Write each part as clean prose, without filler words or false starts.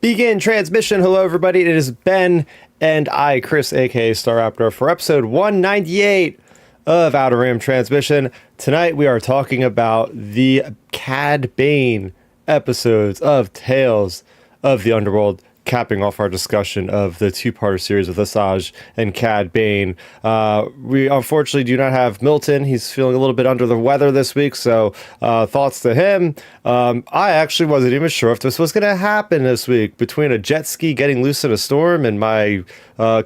Begin transmission. Hello, everybody. It is Ben and I, Chris, aka Starrapter, for episode 198 of Outer Rim Transmission. Tonight, we are talking about the Cad Bane episodes of Tales of the Underworld, capping off our discussion of the two-parter series with Asajj and Cad Bane. We unfortunately do not have Milton. He's feeling a little bit under the weather this week, so thoughts to him. I actually wasn't even sure if this was going to happen this week. Between a jet ski getting loose in a storm and my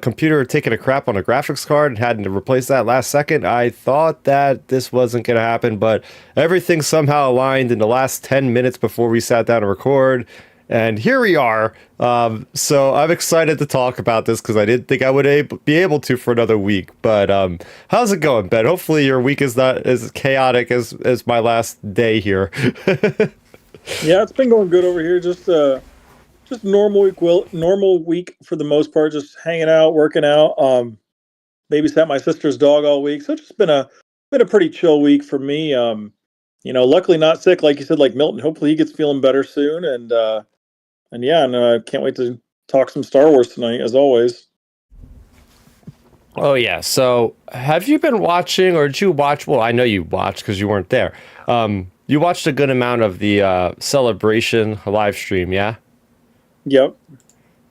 computer taking a crap on a graphics card and having to replace that last second, I thought that this wasn't going to happen, but everything somehow aligned in the last 10 minutes before we sat down to record. And here we are. So I'm excited to talk about this because I didn't think I would be able to for another week. But how's it going, Ben? Hopefully your week is not as chaotic as my last day here. Yeah, it's been going good over here. Just normal week. Normal week for the most part. Just hanging out, working out. Babysat my sister's dog all week. So it's just been a pretty chill week for me. Luckily not sick, like you said, like Milton. Hopefully he gets feeling better soon. And I can't wait to talk some Star Wars tonight, as always. Oh, yeah. So have you been watching, or did you watch? Well, I know you watched because you weren't there. You watched a good amount of the Celebration live stream, yeah? Yep.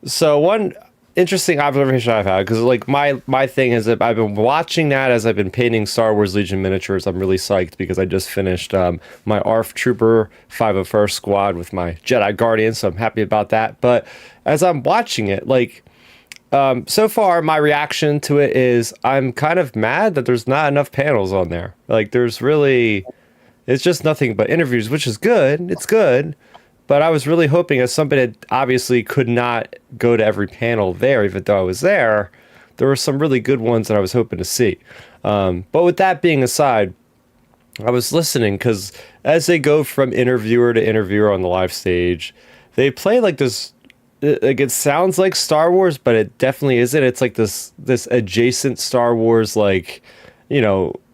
So one interesting observation I've had, because like my thing is that I've been watching that as I've been painting Star Wars Legion miniatures. I'm really psyched because I just finished my ARF Trooper 501st squad with my Jedi Guardian, so I'm happy about that. But as I'm watching it, like so far my reaction to it is I'm kind of mad that there's not enough panels on there. Like it's just nothing but interviews, which is good. It's good. But I was really hoping, as somebody that obviously could not go to every panel there, even though I was there were some really good ones that I was hoping to see. But with that being aside, I was listening because as they go from interviewer to interviewer on the live stage, they play like this. Like it sounds like Star Wars, but it definitely isn't. It's like this adjacent Star Wars, like,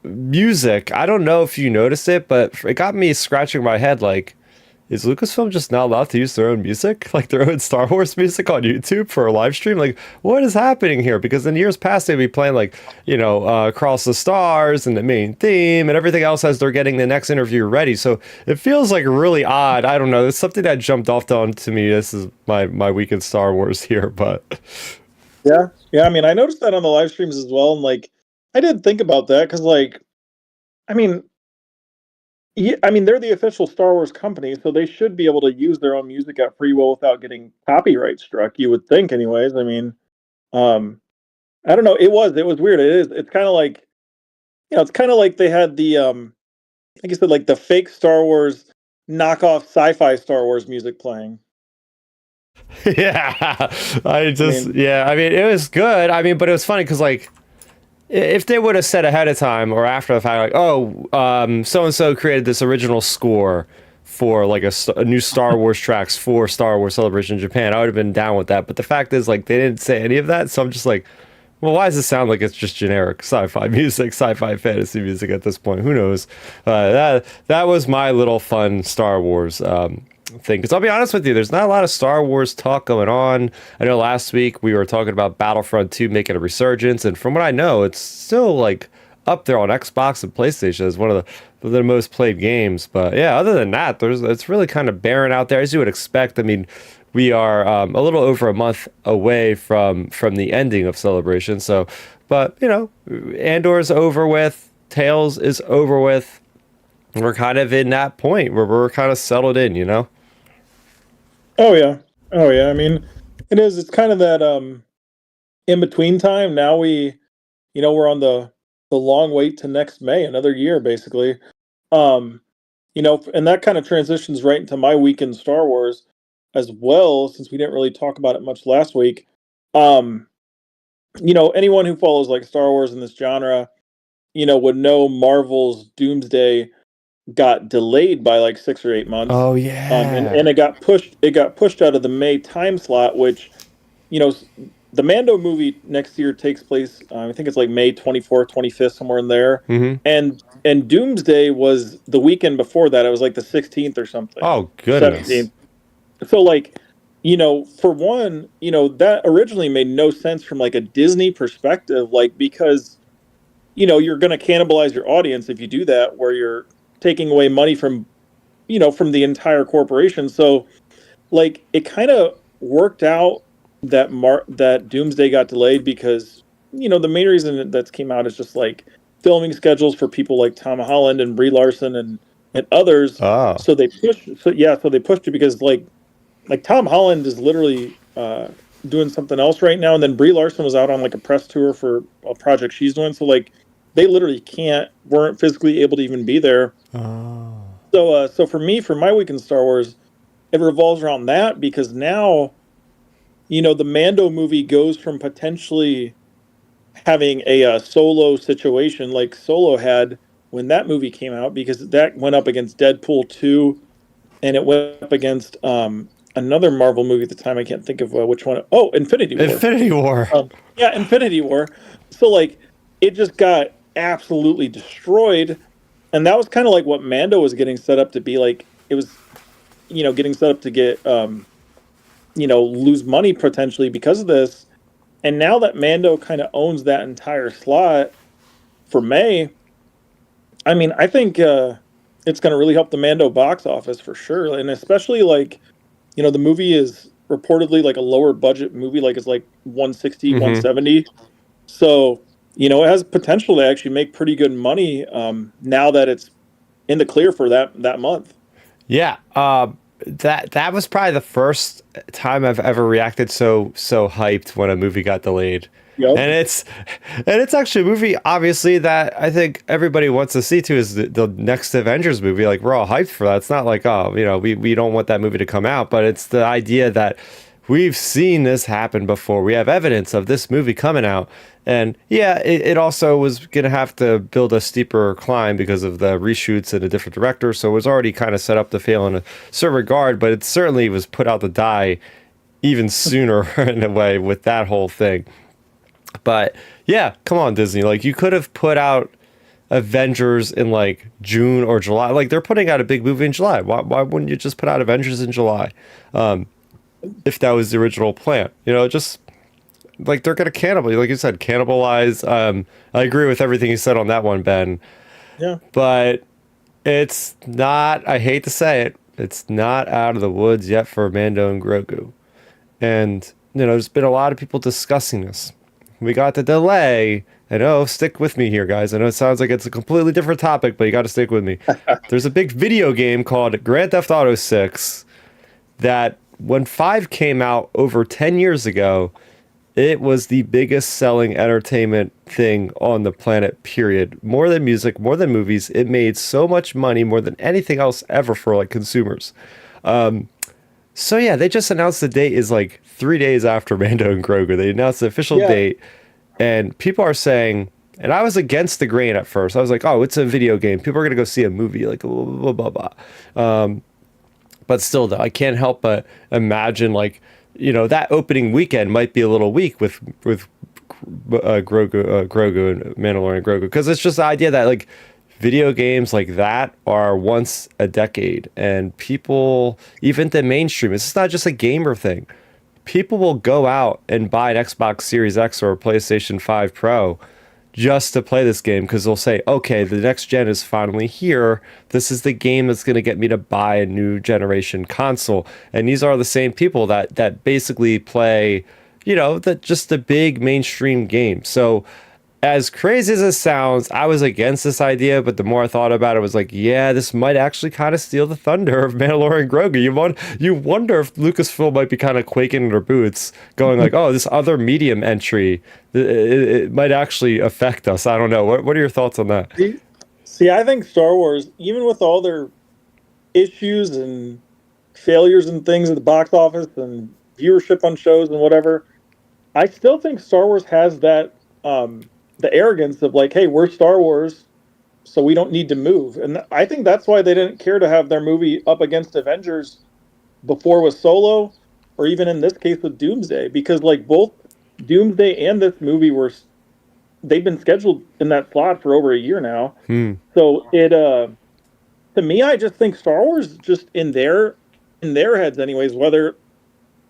music. I don't know if you noticed it, but it got me scratching my head like, is Lucasfilm just not allowed to use their own music, like their own Star Wars music on YouTube for a live stream? Like, what is happening here? Because in years past, they'd be playing like, Across the Stars and the main theme and everything else as they're getting the next interview ready. So it feels like really odd. I don't know. It's something that jumped off to me. This is my week in Star Wars here, but Yeah. I mean, I noticed that on the live streams as well, and like, I did think about that because, like, I mean. Yeah, I mean, they're the official Star Wars company, so they should be able to use their own music at free will without getting copyright struck. You would think, anyways. I mean, I don't know. It was weird. It is. It's kind of like, it's kind of like they had the, like I said, like the fake Star Wars knockoff sci-fi Star Wars music playing. yeah, I mean, it was good. I mean, but it was funny because like, if they would have said ahead of time or after the fact, like, so and so created this original score for like a new Star Wars tracks for Star Wars Celebration in Japan, I would have been down with that. But the fact is, like, they didn't say any of that, so I'm just like, well, why does it sound like it's just generic sci-fi music, sci-fi fantasy music at this point? Who knows? That was my little fun Star Wars thing, because I'll be honest with you, there's not a lot of Star Wars talk going on. I know last week we were talking about Battlefront 2 making a resurgence, and from what I know, it's still like up there on Xbox and PlayStation as one of the most played games. But yeah, other than that, it's really kind of barren out there, as you would expect. I mean, we are a little over a month away from the ending of Celebration, so but Andor's over with, Tales is over with. We're kind of in that point where we're kind of settled in. Oh yeah. I mean, it is. It's kind of that in between time. Now we're on the long wait to next May, another year basically. And that kind of transitions right into my week in Star Wars as well, since we didn't really talk about it much last week. Anyone who follows like Star Wars in this genre, would know Marvel's Doomsday got delayed by like 6 or 8 months. Oh yeah. And it got pushed out of the May time slot, which, the Mando movie next year takes place, I think it's like May 24th, 25th, somewhere in there. Mm-hmm. And Doomsday was the weekend before that. It was like the 16th or something. Oh goodness. 17th. So like, for one, that originally made no sense from like a Disney perspective, like because you're going to cannibalize your audience if you do that, where you're taking away money from the entire corporation. So like it kind of worked out that Doomsday got delayed because the main reason that came out is just like filming schedules for people like Tom Holland and Brie Larson and others. Oh. So they pushed it because like Tom Holland is literally doing something else right now, and then Brie Larson was out on like a press tour for a project she's doing. So like they literally weren't physically able to even be there. Oh. So for me, for my week in Star Wars, it revolves around that because now the Mando movie goes from potentially having a solo situation like Solo had when that movie came out, because that went up against Deadpool 2, and it went up against another Marvel movie at the time. I can't think of which one. Oh, Infinity War. Infinity War. Yeah, Infinity War. So like it just got absolutely destroyed, and that was kind of like what Mando was getting set up to be. Like it was getting set up to get lose money potentially because of this. And now that Mando kind of owns that entire slot for May, I mean, I think it's going to really help the Mando box office for sure. And especially like, the movie is reportedly like a lower budget movie, like it's like 160, Mm-hmm. 170. So, it has potential to actually make pretty good money now that it's in the clear for that month. Yeah. That was probably the first time I've ever reacted so hyped when a movie got delayed. Yep. And it's actually a movie obviously that I think everybody wants to see too, is the next Avengers movie. Like we're all hyped for that. It's not like, oh, we don't want that movie to come out, but it's the idea that we've seen this happen before. We have evidence of this movie coming out. And yeah, it also was going to have to build a steeper climb because of the reshoots and a different director. So it was already kind of set up to fail in a certain regard, but it certainly was put out to die even sooner in a way with that whole thing. But yeah, come on, Disney. Like you could have put out Avengers in like June or July. Like they're putting out a big movie in July. Why wouldn't you just put out Avengers in July? If that was the original plan, just like they're gonna like you said, cannibalize. I agree with everything you said on that one, Ben. Yeah. But it's not. I hate to say it, it's not out of the woods yet for Mando and Grogu. And there's been a lot of people discussing this. We got the delay. And stick with me here, guys. I know it sounds like it's a completely different topic, but you got to stick with me. There's a big video game called Grand Theft Auto 6 that when 5 came out over 10 years ago, it was the biggest selling entertainment thing on the planet, period. More than music, more than movies. It made so much money, more than anything else ever for like consumers. So yeah, they just announced the date is like 3 days after Mando and Grogu. They announced the official Yeah. date, and people are saying, and I was against the grain at first. I was like, oh, it's a video game. People are gonna go see a movie, like blah blah blah blah. But still, though, I can't help but imagine like that opening weekend might be a little weak with Grogu and Mandalorian Grogu, because it's just the idea that like video games like that are once a decade, and people, even the mainstream, it's not just a gamer thing. People will go out and buy an Xbox Series X or a PlayStation 5 Pro just to play this game, because they'll say, okay, the next gen is finally here. This is the game that's going to get me to buy a new generation console. And these are the same people that basically play, just the big mainstream game. So as crazy as it sounds, I was against this idea, but the more I thought about it, I was like, yeah, this might actually kind of steal the thunder of Mandalorian Grogu. You wonder if Lucasfilm might be kind of quaking in their boots, going like, oh, this other medium entry, it might actually affect us. I don't know. What are your thoughts on that? See, I think Star Wars, even with all their issues and failures and things at the box office and viewership on shows and whatever, I still think Star Wars has that the arrogance of like, hey, we're Star Wars, so we don't need to move. And I think that's why they didn't care to have their movie up against Avengers before with Solo, or even in this case with Doomsday, because like both Doomsday and this movie they've been scheduled in that slot for over a year now. So it to me, I just think Star Wars just in their heads anyways, whether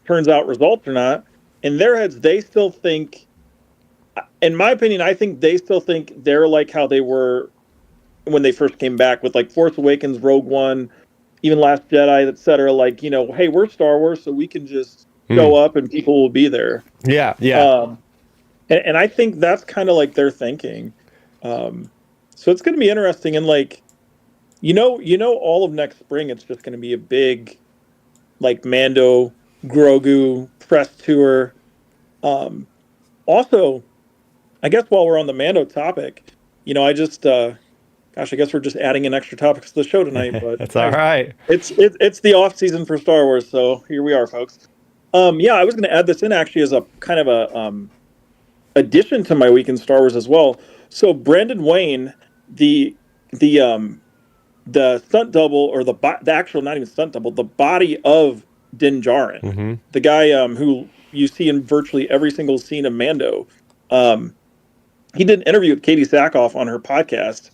turns out results or not. In their heads, they still think, in my opinion, I think they still think they're like how they were when they first came back with like Force Awakens, Rogue One, even Last Jedi, etc. Like, hey, we're Star Wars, so we can just Hmm. show up and people will be there. Yeah, yeah. Um, and I think that's kind of like their thinking. Um, so it's going to be interesting, and like all of next spring, it's just going to be a big like Mando Grogu press tour. Um, Also, I guess while we're on the Mando topic, I just gosh, I guess we're just adding in extra topics to the show tonight, but That's all hey, right. it's the off season for Star Wars, so here we are, folks. Yeah, I was going to add this in actually as a kind of a addition to my week in Star Wars as well. So Brandon Wayne, the the um the stunt double, or the actual, not even stunt double, the body of Din Djarin, Mm-hmm. the guy who you see in virtually every single scene of Mando. Um, he did an interview with Katie Sackhoff on her podcast,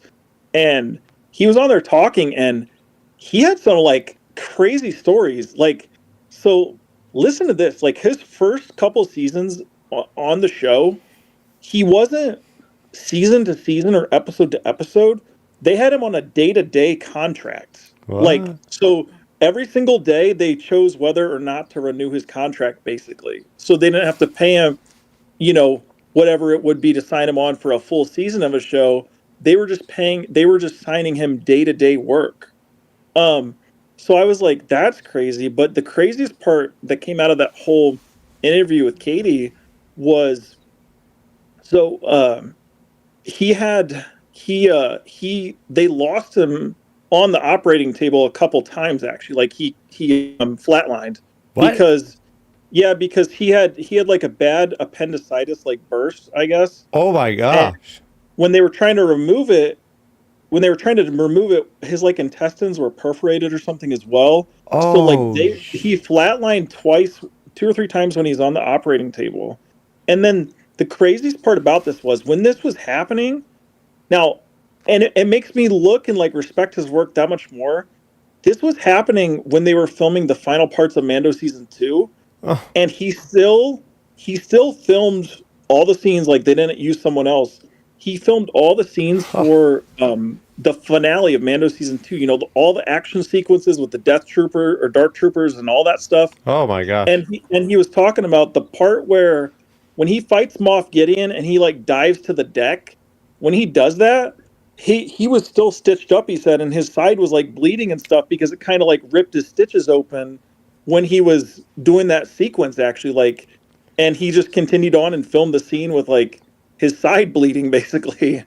and he was on there talking, and he had some like crazy stories. Like, so listen to this. Like his first couple seasons on the show, he wasn't season to season or episode to episode. They had him on a day-to-day contract. Like, What? so every single day they chose whether or not to renew his contract, basically. So they didn't have to pay him, whatever it would be to sign him on for a full season of a show. They were just signing him day-to-day work. Um, so I was like, that's crazy. But the craziest part that came out of that whole interview with Katie was, so he had he they lost him on the operating table a couple times, actually. Like he flatlined What? because, yeah, because he had like a bad appendicitis like burst, I guess. Oh my And gosh. when they were trying to remove it, his like intestines were perforated or something as well. So like Oh. he flatlined twice, 2 or 3 times when he's on the operating table. And then the craziest part about this was when this was happening, now, and it makes me look and like respect his work that much more. This was happening when they were filming the final parts of Mando season 2, Oh. and he still filmed all the scenes. Like, they didn't use someone else. He filmed all the scenes Huh. for the finale of Mando season 2. All the action sequences with the Death Trooper or Dark Troopers and all that stuff. Oh my gosh. And he was talking about the part where when he fights Moff Gideon and he like dives to the deck. When he does that, he was still stitched up, he said, and his side was like bleeding and stuff because it kind of like ripped his stitches open when he was doing that sequence, actually. Like, and he just continued on and filmed the scene with like his side bleeding, basically.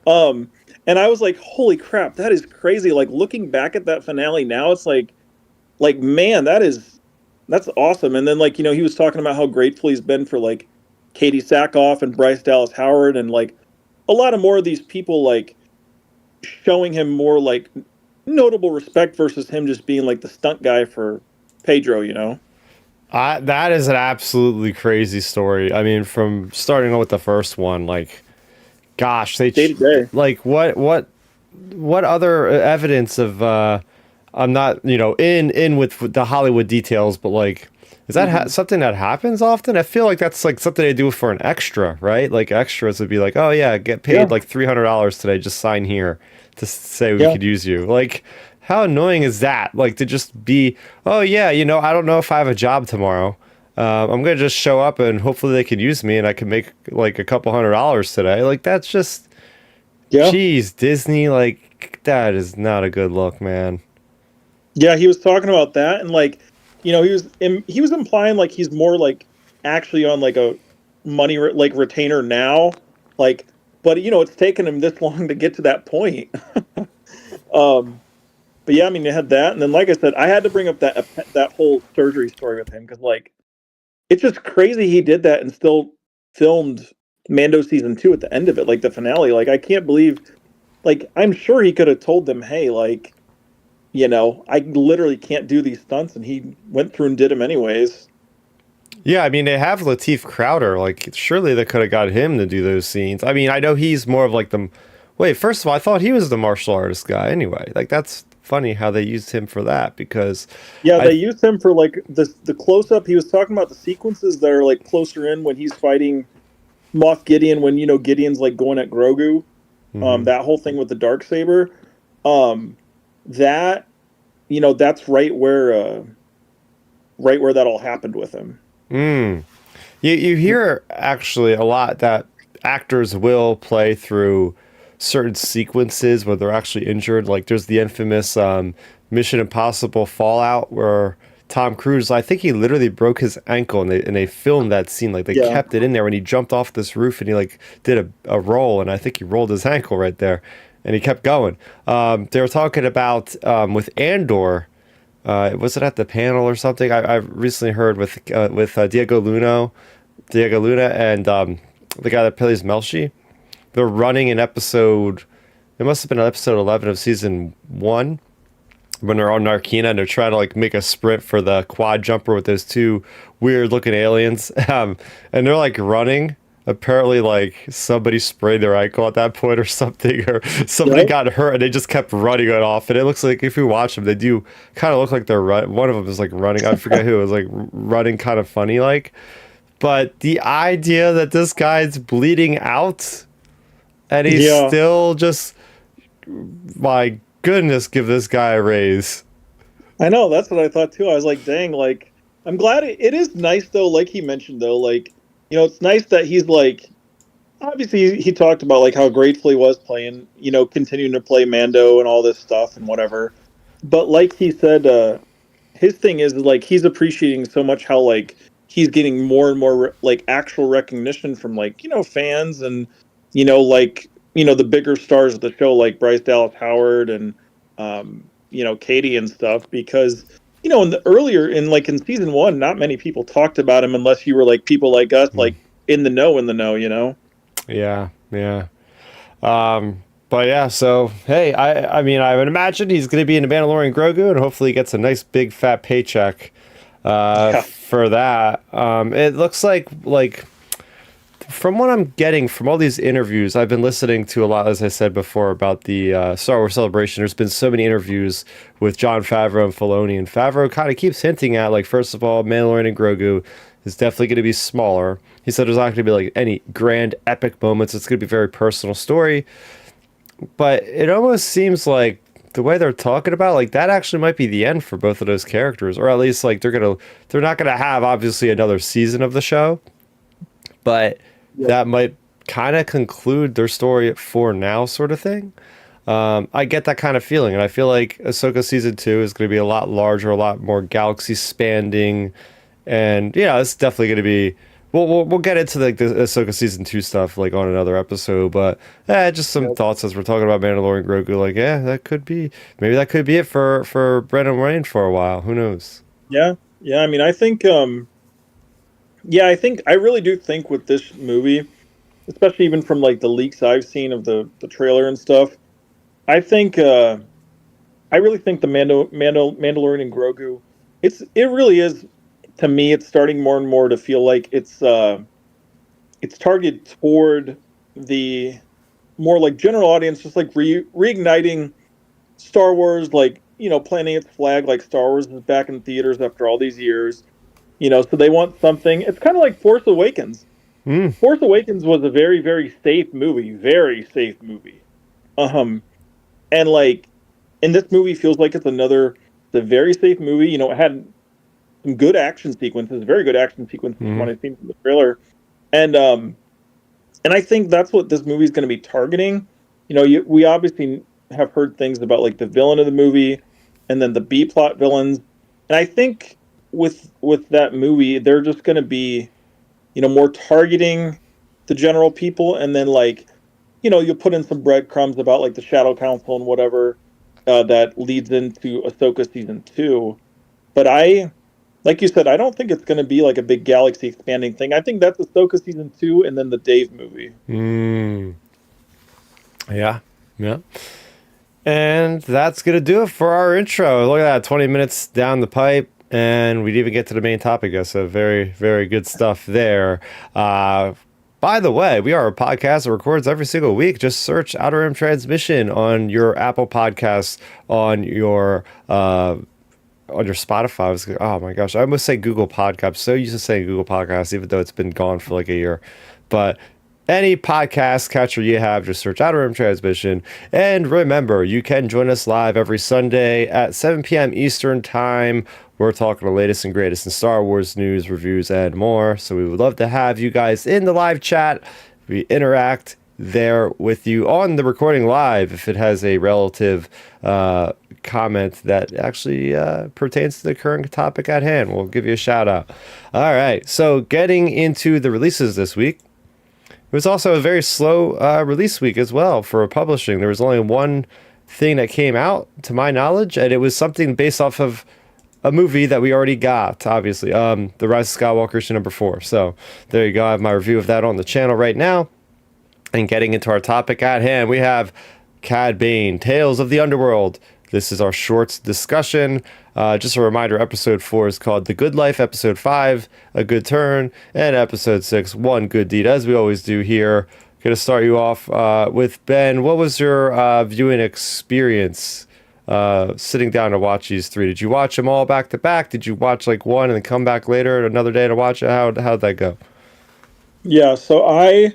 um and I was like, holy crap, that is crazy. Like, looking back at that finale now, it's like, man, that's awesome. And then, like, he was talking about how grateful he's been for like Katie Sackhoff and Bryce Dallas Howard, and like a lot of more of these people like showing him more like notable respect versus him just being like the stunt guy for Pedro. That is an absolutely crazy story. I mean, from starting with the first one, like, gosh, Day to day. like what other evidence of I'm not, in with the Hollywood details, but like, is that Hmm. something that happens often? I feel like that's like something they do for an extra, right? Like extras would be like, oh yeah, get Yeah. paid like $300 today, just sign here to say we Yeah. could use you. Like, how annoying is that? Like, to just be, oh yeah, I don't know if I have a job tomorrow. I'm gonna just show up and hopefully they can use me and I can make like a couple $100 today. Like, that's just, Yeah. geez, Disney. Like, that is not a good look, man. Yeah. He was talking about that, and like, he was implying like he's more like actually on like a like retainer now, like, but it's taken him this long to get to that point. um but yeah, I mean, you had that, and then, like I said, I had to bring up that whole surgery story with him because, like, it's just crazy he did that and still filmed Mando season 2 at the end of it, like the finale. Like, I can't believe, like, I'm sure he could have told them, hey, like, I literally can't do these stunts, and he went through and did them anyways. Yeah, I mean, they have Lateef Crowder. Like, surely they could have got him to do those scenes. I mean, I know he's more of like the. Wait, first of all, I thought he was the martial artist guy anyway. Like, that's funny how they used him for that because Yeah, I they used him for like the close up. He was talking about the sequences that are like closer in when he's fighting Moff Gideon, when Gideon's like going at Grogu. mhm. That whole thing with the dark saber. Um, that that's right where that all happened with him. Mm. You hear actually a lot that actors will play through certain sequences where they're actually injured. Like there's the infamous Mission Impossible Fallout where Tom Cruise, I think he literally broke his ankle and they filmed that scene. Like they Yeah, kept it in there when he jumped off this roof and he like did a roll and I think he rolled his ankle right there and he kept going. They were talking about with Andor. Was it at the panel or something? I recently heard with Diego Luna, and the guy that plays Melshi. They're running an episode. It must have been episode 11 of season one when they're on Narkina and they're trying to like make a sprint for the quad jumper with those two weird looking aliens. And they're like running. Apparently, like somebody sprayed their ankle at that point or something, or somebody yeah, got hurt and they just kept running it off. And it looks like if you watch them, they do kind of look like they're one of them is like running. I forget who it was like running kind of funny like. But the idea that this guy's bleeding out and he's yeah. still just, my goodness, give this guy a raise. I know, that's what I thought too. I was like, dang, like I'm glad it is nice though, like he mentioned though, like it's nice that he's like obviously he talked about like how grateful he was playing, continuing to play Mando and all this stuff and whatever. But like he said, his thing is like he's appreciating so much how like he's getting more and more like actual recognition from like fans and like the bigger stars of the show like Bryce Dallas Howard and Katie and stuff because in the earlier in season one not many people talked about him unless you were like people like us Hmm. like in the know. Yeah, yeah. But yeah, so hey, I mean, I would imagine he's going to be in the Mandalorian Grogu, and hopefully he gets a nice big fat paycheck Yeah, for that. It looks like from what I'm getting from all these interviews, I've been listening to a lot, as I said before, about the Star Wars Celebration. There's been so many interviews with Jon Favreau and Filoni, and Favreau kind of keeps hinting at, like, first of all, Mandalorian and Grogu is definitely going to be smaller. He said there's not going to be like any grand epic moments. It's going to be a very personal story, but it almost seems like the way they're talking about like that actually might be the end for both of those characters, or at least like they're not gonna have obviously another season of the show, but yeah, that might kind of conclude their story for now, sort of thing. I get that kind of feeling, and I feel like Ahsoka season two is going to be a lot larger, a lot more galaxy spanning, and yeah, it's definitely going to be. We'll get into like the Ahsoka season two stuff like on another episode, but just some yeah, thoughts as we're talking about Mandalorian Grogu. Like, yeah, that could be maybe that could be it for Brendan Rain for a while. Who knows? yeah, yeah. I mean, I think I really do think with this movie, especially even from like the leaks I've seen of the trailer and stuff, I think I really think the Mandalorian and Grogu, it really is, to me it's starting more and more to feel like it's targeted toward the more like general audience, just like reigniting Star Wars, like planting its flag like Star Wars is back in theaters after all these years. So they want something. It's kind of like Force Awakens. Hmm. Force Awakens was a very, very safe movie, very safe movie. Um, and like, and this movie feels like it's a very safe movie. It had some good action sequences, very good action sequences from Hmm. what I've seen from the trailer, and I think that's what this movie is going to be targeting. We obviously have heard things about like the villain of the movie, and then the B plot villains, and I think with that movie, they're just going to be more targeting the general people, and then like you'll put in some breadcrumbs about like the Shadow Council and whatever that leads into Ahsoka season two. But like you said, I don't think it's going to be like a big galaxy expanding thing. I think that's Ahsoka season two, and then the Dave movie. Hmm. Yeah. Yeah. And that's gonna do it for our intro. Look at that, 20 minutes down the pipe, and we didn't even get to the main topic. So very, very good stuff there. By the way, we are a podcast that records every single week. Just search Outer Rim Transmission on your Apple Podcasts, on your Spotify. Oh my gosh, I almost say Google Podcast. I'm so used to saying Google Podcasts, even though it's been gone for like a year. But any podcast catcher you have, just search Outer Rim Transmission. And remember, you can join us live every Sunday at 7 p.m. Eastern Time. We're talking the latest and greatest in Star Wars news, reviews, and more. So we would love to have you guys in the live chat. We interact there with you on the recording live if it has a relative comment that actually pertains to the current topic at hand. We'll give you a shout out. All right, so getting into the releases this week. It was also a very slow release week as well for publishing. There was only one thing that came out, to my knowledge, and it was something based off of a movie that we already got, obviously. The Rise of Skywalker issue number 4. So there you go. I have my review of that on the channel right now. And getting into our topic at hand, we have Cad Bane, Tales of the Underworld. This is our short discussion. Just a reminder, episode 4 is called The Good Life, episode 5, A Good Turn, and episode 6, One Good Deed, as we always do here. Going to start you off with Ben. What was your viewing experience sitting down to watch these 3? Did you watch them all back to back? Did you watch like one and then come back later another day to watch it? How'd that go? Yeah, so I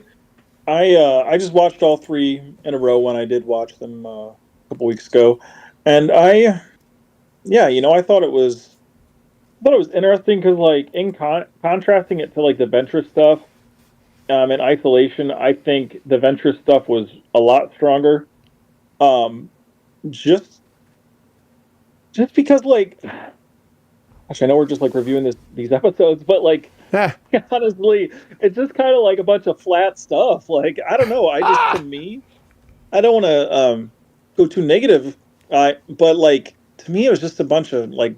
just watched all 3 in a row when I did watch them a couple weeks ago, and I thought it was interesting because like in contrasting it to like the Ventress stuff, in isolation, I think the Ventress stuff was a lot stronger. Just because like, gosh, I know we're just like reviewing these episodes, but like. Honestly, it's just kind of like a bunch of flat stuff. Like, I don't know. To me, I don't want to go too negative, but like to me, it was just a bunch of like.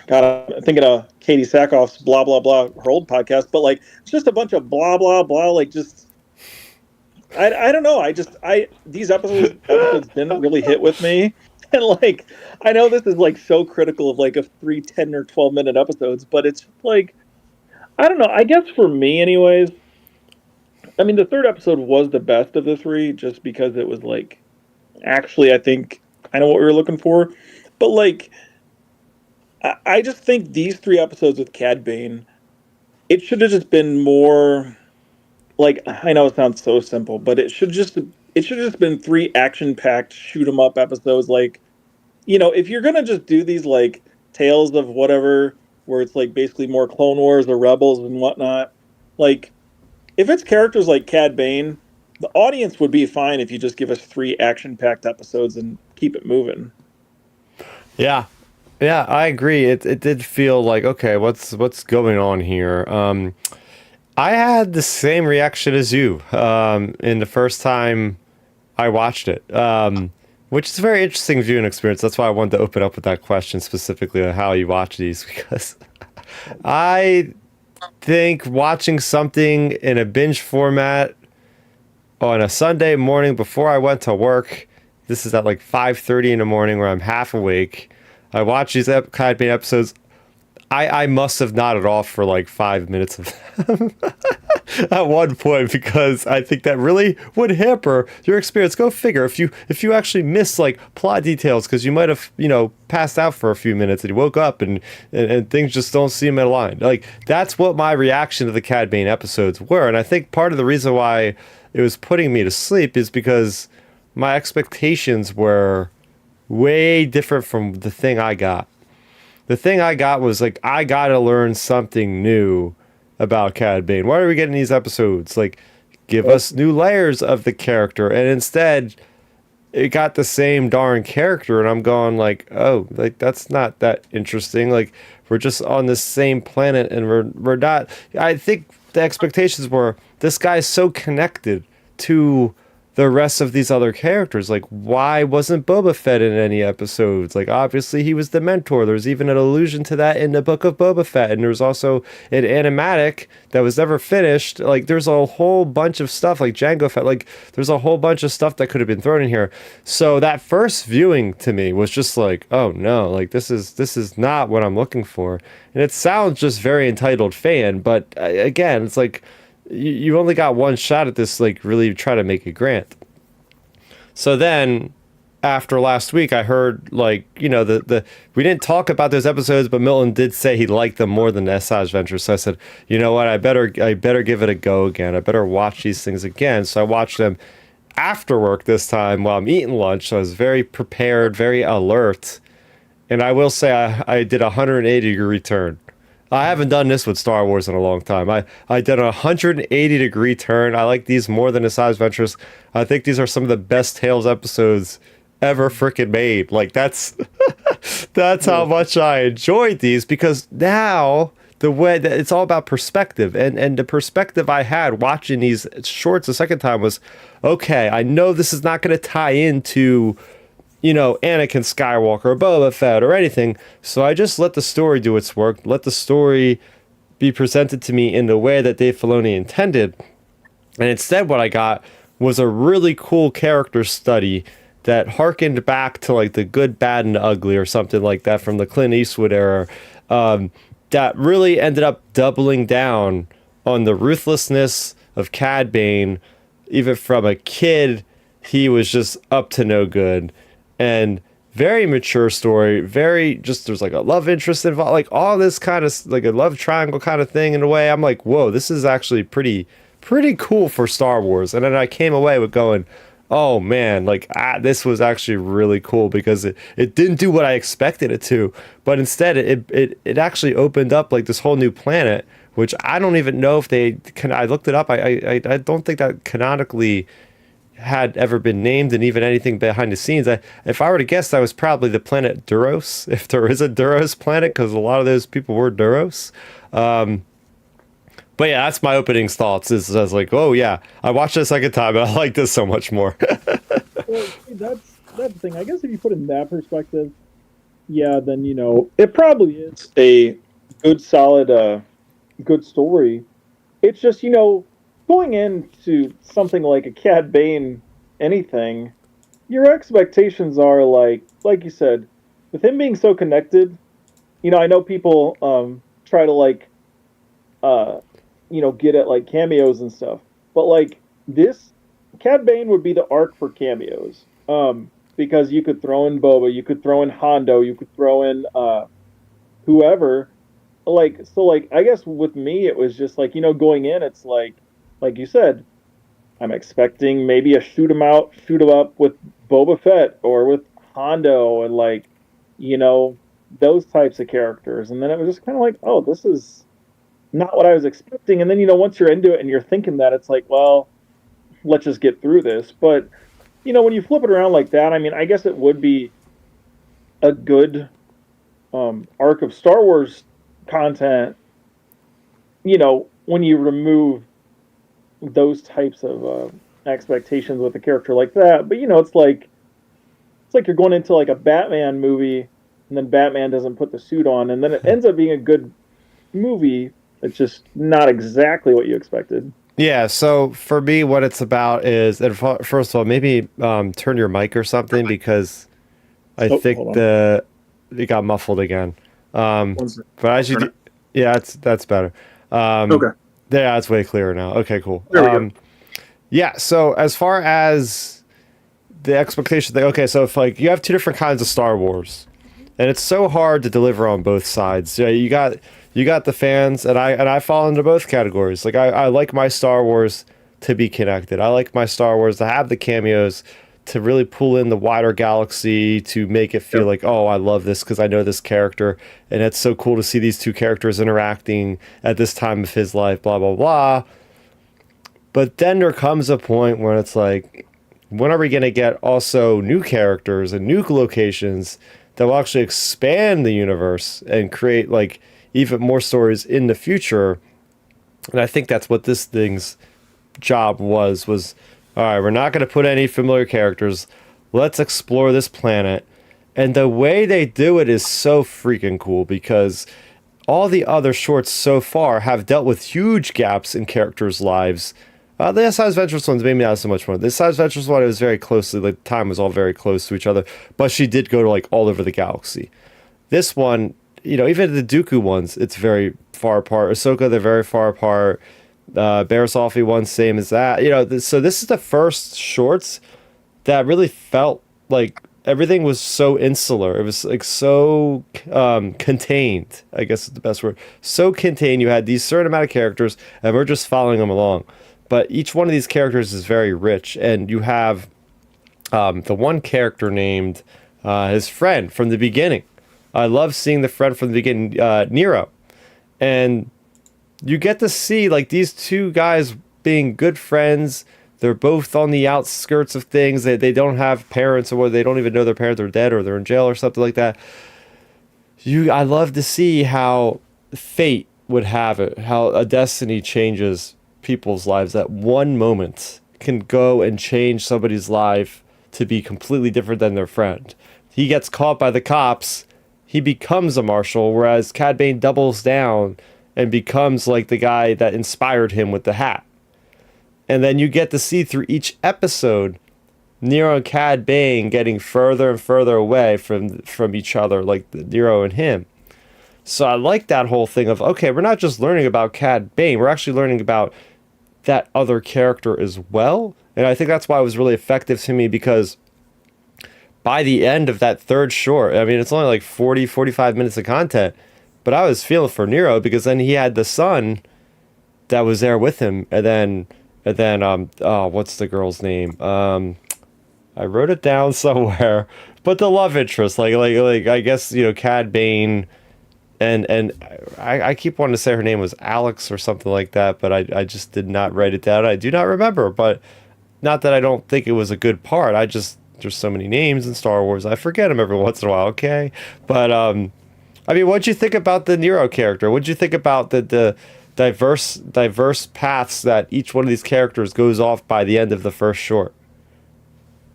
God, I'm thinking of Katie Sackhoff's blah blah blah her old podcast, but like it's just a bunch of blah blah blah. Like just, I don't know. These episodes didn't really hit with me. And like, I know this is like so critical of like a 3, 10 or 12-minute episodes, but it's like. I don't know. I guess for me, anyways, I mean, the 3rd episode was the best of the 3 just because it was like, actually, I think I know what we were looking for. But like, I just think these 3 episodes with Cad Bane, it should have just been more like, I know it sounds so simple, but it should just been 3 action-packed shoot 'em up episodes. Like, if you're going to just do these like tales of whatever, where it's like basically more Clone Wars or Rebels and whatnot. Like, if it's characters like Cad Bane, the audience would be fine if you just give us 3 action-packed episodes and keep it moving. Yeah, I agree. It did feel like, okay, what's going on here? I had the same reaction as you in the first time I watched it. Which is a very interesting viewing experience. That's why I wanted to open up with that question specifically on how you watch these, because I think watching something in a binge format on a Sunday morning before I went to work, this is at like 5:30 in the morning where I'm half awake, I watch these Cad Bane episodes. I must have nodded off for like 5 minutes of them at one point, because I think that really would hamper your experience. Go figure. If you actually miss like plot details because you might have passed out for a few minutes and you woke up and things just don't seem aligned. Like, that's what my reaction to the Cad Bane episodes were, and I think part of the reason why it was putting me to sleep is because my expectations were way different from the thing I got. The thing I got was like, I gotta learn something new about Cad Bane. Why are we getting these episodes? Like, give us new layers of the character. And instead, it got the same darn character. And I'm going like, oh, like, that's not that interesting. Like, we're just on the same planet and we're not. I think the expectations were, this guy's so connected to the rest of these other characters. Like, why wasn't Boba Fett in any episodes? Like, obviously he was the mentor. There's even an allusion to that in the book of Boba Fett, and there's also an animatic that was never finished. Like, there's a whole bunch of stuff, like Jango Fett. Like, there's a whole bunch of stuff that could have been thrown in here. So that first viewing to me was just like, oh no, like, this is not what I'm looking for. And it sounds just very entitled fan, but again, it's like, you only got one shot at this, like really try to make it grand. So then after last week, I heard like, the we didn't talk about those episodes, but Milton did say he liked them more than the SI Adventure. So I said, you know what, I better give it a go again. I better watch these things again. So I watched them after work this time while I'm eating lunch. So I was very prepared, very alert. And I will say I did a 180-degree turn. I haven't done this with Star Wars in a long time. I did a 180-degree turn. I like these more than the Side Adventures. I think these are some of the best Tales episodes ever freaking made. Like that's that's how much I enjoyed these, because now the way that it's all about perspective, and the perspective I had watching these shorts the second time was, okay, I know this is not going to tie into Anakin Skywalker or Boba Fett or anything. So I just let the story do its work, let the story be presented to me in the way that Dave Filoni intended. And instead, what I got was a really cool character study that harkened back to like The Good, Bad, and Ugly or something like that from the Clint Eastwood era. That really ended up doubling down on the ruthlessness of Cad Bane. Even from a kid, he was just up to no good. And very mature story, very just, there's like a love interest involved, like all this kind of like a love triangle kind of thing in a way. I'm like, whoa, this is actually pretty cool for Star Wars. And then I came away with going, oh man, like this was actually really cool, because it didn't do what I expected it to, but instead it actually opened up like this whole new planet, which I don't even know if they can. I looked it up. I don't think that canonically had ever been named, and even anything behind the scenes. If I were to guess, that was probably the planet Duros, if there is a Duros planet, because a lot of those people were Duros. But yeah, that's my opening thoughts. Is I was like, oh yeah, I watched it a second time, and I like this so much more. Well, see, that's the thing. I guess if you put it in that perspective, yeah, then it probably is a good, solid, good story. It's just going into something like a Cad Bane anything, your expectations are like you said, with him being so connected. I know people try to get at like cameos and stuff, but like this, Cad Bane would be the arc for cameos. Because you could throw in Boba, you could throw in Hondo, you could throw in whoever. Like I guess with me it was just like going in, it's like you said, I'm expecting maybe a shoot 'em up with Boba Fett or with Hondo, and those types of characters. And then it was just kind of like, oh, this is not what I was expecting. And then once you're into it and you're thinking that, it's like, well, let's just get through this. But when you flip it around like that, I mean, I guess it would be a good arc of Star Wars content. When you remove those types of expectations with a character like that. But it's like you're going into like a Batman movie, and then Batman doesn't put the suit on, and then it ends up being a good movie. It's just not exactly what you expected. Yeah, so for me, what it's about is, and first of all, maybe turn your mic or something, because I think Hold on. it got muffled again. One second. But as you do, yeah, that's better. Okay. Yeah, it's way clearer now. Okay, cool. There we go. Yeah, so as far as the expectation thing, okay, so if like you have two different kinds of Star Wars, and it's so hard to deliver on both sides. Yeah, you got the fans, and I fall into both categories. Like I like my Star Wars to be connected. I like my Star Wars to have the cameos, to really pull in the wider galaxy, to make it feel like, oh, I love this because I know this character, and it's so cool to see these two characters interacting at this time of his life, blah blah blah. But then there comes a point where it's like, when are we going to get also new characters and new locations that will actually expand the universe and create like even more stories in the future? And I think that's what this thing's job was all right, we're not going to put any familiar characters. Let's explore this planet. And the way they do it is so freaking cool, because all the other shorts so far have dealt with huge gaps in characters' lives. The SI Adventures ones maybe not so much fun. The SI Adventures one, it was very closely, like time was all very close to each other, but she did go to like all over the galaxy. This one, even the Dooku ones, it's very far apart. Ahsoka, they're very far apart. Bear Softly one, same as that. You know, so this is the first shorts that really felt like everything was so insular. It was like so contained, I guess is the best word. So contained. You had these certain amount of characters, and we're just following them along. But each one of these characters is very rich, and you have the one character named his friend from the beginning. I love seeing the friend from the beginning, Nero, and you get to see like these two guys being good friends. They're both on the outskirts of things. They don't have parents, or they don't even know their parents are dead, or they're in jail or something like that. I love to see how fate would have it, how a destiny changes people's lives. That one moment can go and change somebody's life to be completely different than their friend. He gets caught by the cops, he becomes a marshal, whereas Cad Bane doubles down and becomes like the guy that inspired him with the hat. And then you get to see through each episode Nero and Cad Bane getting further and further away from each other, like Nero and him. So I like that whole thing of, okay, we're not just learning about Cad Bane, we're actually learning about that other character as well. And I think that's why it was really effective to me, because by the end of that third short, I mean, it's only like 45 minutes of content, but I was feeling for Nero, because then he had the son that was there with him. And then, oh, what's the girl's name? I wrote it down somewhere, but the love interest, like I guess, you know, Cad Bane, and I keep wanting to say her name was Alex or something like that, but I just did not write it down. I do not remember, but not that I don't think it was a good part. I just, there's so many names in Star Wars, I forget them every once in a while. Okay, but I mean, what'd you think about the Nero character? What'd you think about the diverse paths that each one of these characters goes off by the end of the first short?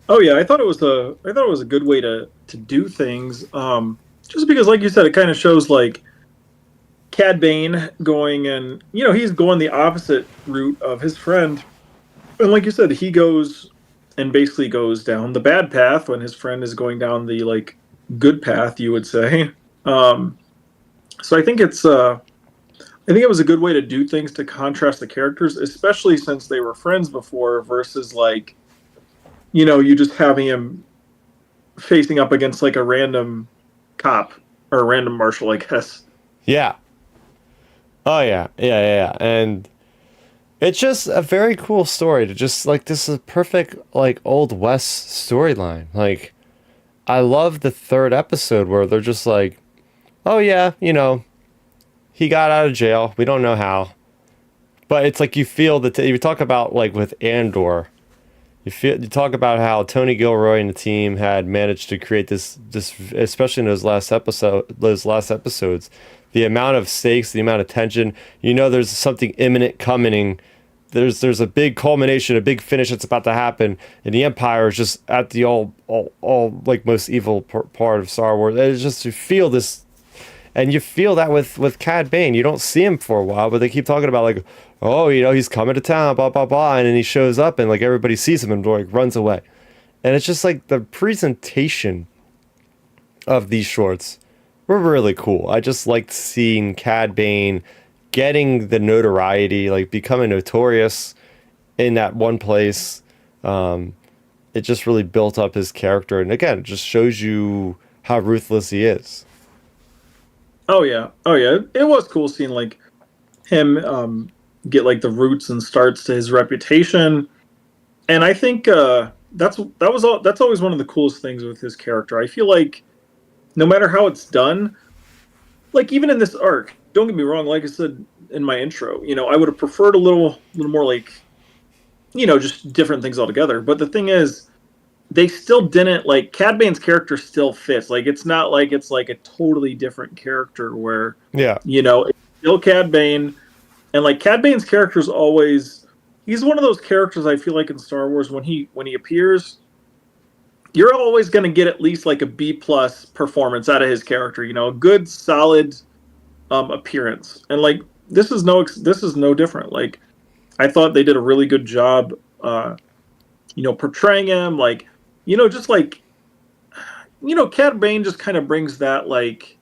Oh yeah, I thought it was a good way to do things. Just because, like you said, it kind of shows like Cad Bane going, and he's going the opposite route of his friend, and like you said, he goes and basically goes down the bad path when his friend is going down the like good path, you would say. Um, so I think it was a good way to do things to contrast the characters, especially since they were friends before, versus like you just having him facing up against like a random cop or a random marshal, I guess. Yeah. Oh yeah. And it's just a very cool story to just like, this is a perfect like old west storyline. Like, I love the third episode where they're just like, oh yeah, he got out of jail. We don't know how, but it's like you feel that you talk about like with Andor. You talk about how Tony Gilroy and the team had managed to create this, especially in those last episodes, the amount of stakes, the amount of tension. There's something imminent coming. There's a big culmination, a big finish that's about to happen, and the Empire is just at the all like most evil part of Star Wars. It's just, you feel this, and you feel that with Cad Bane. You don't see him for a while, but they keep talking about like, oh, he's coming to town, blah blah blah, and then he shows up, and like everybody sees him and like runs away, and it's just like the presentation of these shorts were really cool. I just liked seeing Cad Bane getting the notoriety, like becoming notorious in that one place. It just really built up his character, and again, it just shows you how ruthless he is. Oh yeah, it was cool seeing like him get like the roots and starts to his reputation, and I think that's always one of the coolest things with his character. I feel like no matter how it's done, like even in this arc, don't get me wrong, like I said in my intro, I would have preferred a little more like just different things altogether. But the thing is, they still didn't, like, Cad Bane's character still fits. Like, it's not like it's like a totally different character where Yeah. it's still Cad Bane, and like Cad Bane's character is always, he's one of those characters I feel like in Star Wars when he appears, you're always going to get at least like a B plus performance out of his character. A good solid appearance, and like this is no different. Like, I thought they did a really good job, portraying him. Like, just like, Cad Bane just kind of brings that like,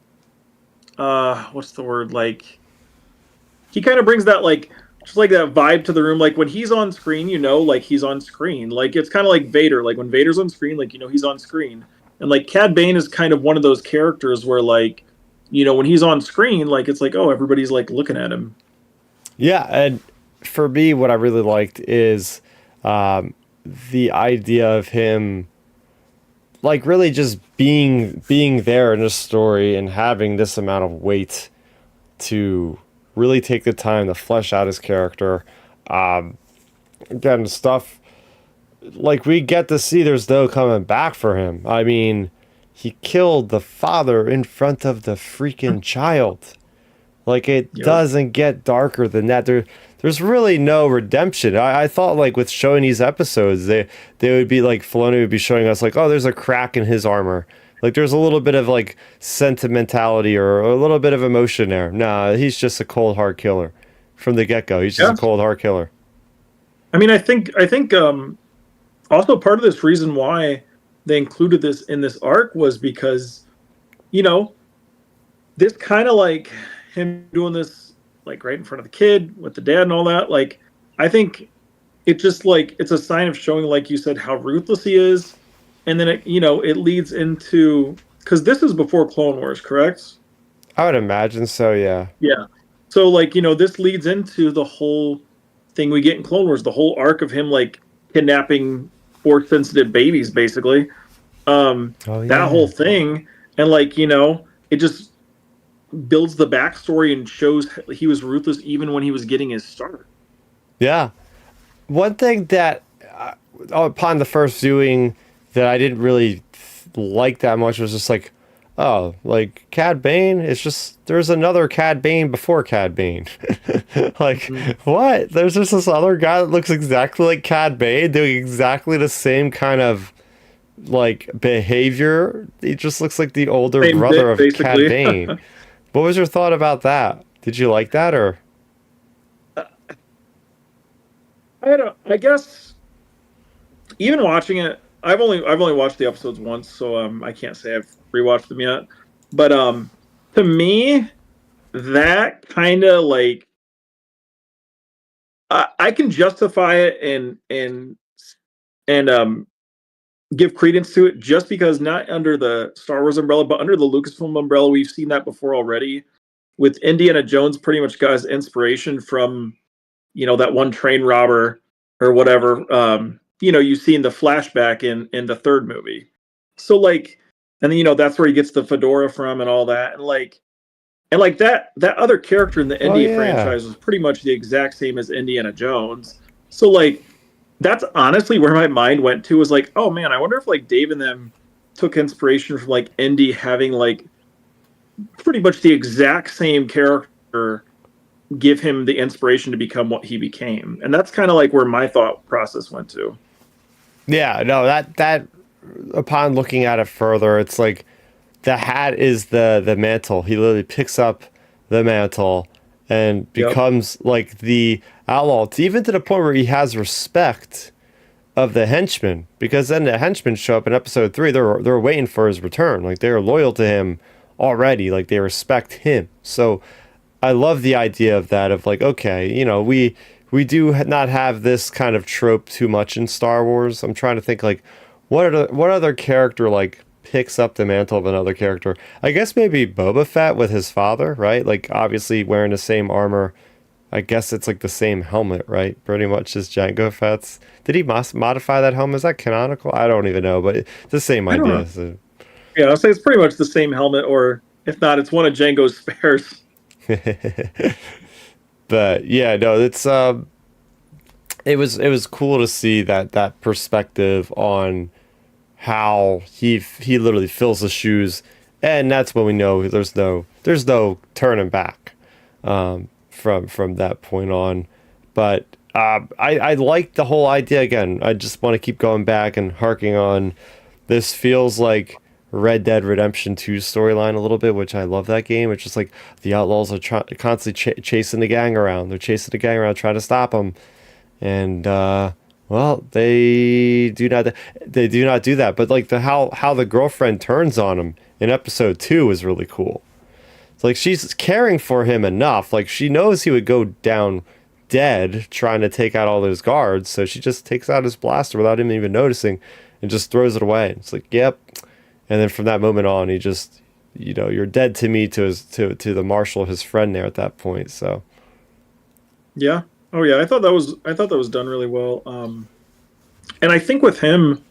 what's the word? Like, he kind of brings that like just like that vibe to the room. Like when he's on screen, like he's on screen. Like it's kind of like Vader. Like when Vader's on screen, like he's on screen. And like Cad Bane is kind of one of those characters where like, when he's on screen, like it's like, oh, everybody's like looking at him. Yeah, and for me, what I really liked is um, the idea of him, like really just being there in a story and having this amount of weight to really take the time to flesh out his character. Um, Again, stuff like we get to see there's no coming back for him. I mean, he killed the father in front of the freaking child. Like it Yep. doesn't get darker than that. There's really no redemption. I thought like with showing these episodes, they would be like Filoni would be showing us like, oh, there's a crack in his armor. Like there's a little bit of like sentimentality or a little bit of emotion there. Nah, he's just a cold hard killer from the get go. He's just Yeah. a cold hard killer. I mean, I think also part of this reason why they included this in this arc was because, you know, this kind of like him doing this like right in front of the kid with the dad and all that. Like, I think it just like it's a sign of showing, like you said, how ruthless he is, and then it leads into because this is before Clone Wars, correct? I would imagine so. Yeah. Yeah. So like this leads into the whole thing we get in Clone Wars, the whole arc of him like kidnapping force sensitive babies, basically. Oh That whole yeah. thing, and like it just builds the backstory and shows he was ruthless even when he was getting his start. Yeah. One thing that upon the first viewing that I didn't really like that much was just like, oh, like Cad Bane. It's just there's another Cad Bane before Cad Bane. Like Mm. what? There's just this other guy that looks exactly like Cad Bane doing exactly the same kind of like behavior. He just looks like the older Same brother bit, of Cad basically. Bane. What was your thought about that? Did you like that or? I guess even watching it, I've only watched the episodes once, so I can't say I've rewatched them yet. But to me, that kind of like I can justify it and give credence to it just because not under the Star Wars umbrella, but under the Lucasfilm umbrella, we've seen that before already. With Indiana Jones, pretty much got his inspiration from that one train robber or whatever. You've seen the flashback in the third movie. So like, and then that's where he gets the fedora from and all that, and like that other character in the Oh Indy yeah. franchise was pretty much the exact same as Indiana Jones. So like, that's honestly where my mind went to, was like, oh man, I wonder if like Dave and them took inspiration from like Indy having like pretty much the exact same character give him the inspiration to become what he became. And that's kind of like where my thought process went to. Yeah, no, that upon looking at it further, it's like the hat is the mantle. He literally picks up the mantle and Yep. becomes like the outlaw, even to the point where he has respect of the henchmen. Because then the henchmen show up in episode 3. They're waiting for his return. Like they're loyal to him already. Like they respect him. So I love the idea of that. Of like, okay, we do not have this kind of trope too much in Star Wars. I'm trying to think like what other character like picks up the mantle of another character. I guess maybe Boba Fett with his father, right? Like obviously wearing the same armor. I guess it's like the same helmet, right? Pretty much as Jango Fett's. Did he modify that helmet? Is that canonical? I don't even know, but it's the same I don't know. idea. So. Yeah, I'll say it's pretty much the same helmet, or if not, it's one of Django's spares. But yeah, no, it was cool to see that perspective on how he literally fills the shoes, and that's when we know there's no turning back from that point on. But I like the whole idea again. I just want to keep going back and harking on. This feels like Red Dead Redemption 2 storyline a little bit, which I love that game. It's just like the outlaws are constantly chasing the gang around. They're chasing the gang around, trying to stop them, and well, they do not do that. But like the how the girlfriend turns on him in episode 2 is really cool. It's like she's caring for him enough. Like she knows he would go down dead trying to take out all those guards. So she just takes out his blaster without him even noticing and just throws it away. It's like, yep. And then from that moment on, he just, you're dead to me, to to the marshal, his friend there at that point. So Yeah. Oh yeah. I thought that was done really well. And I think with him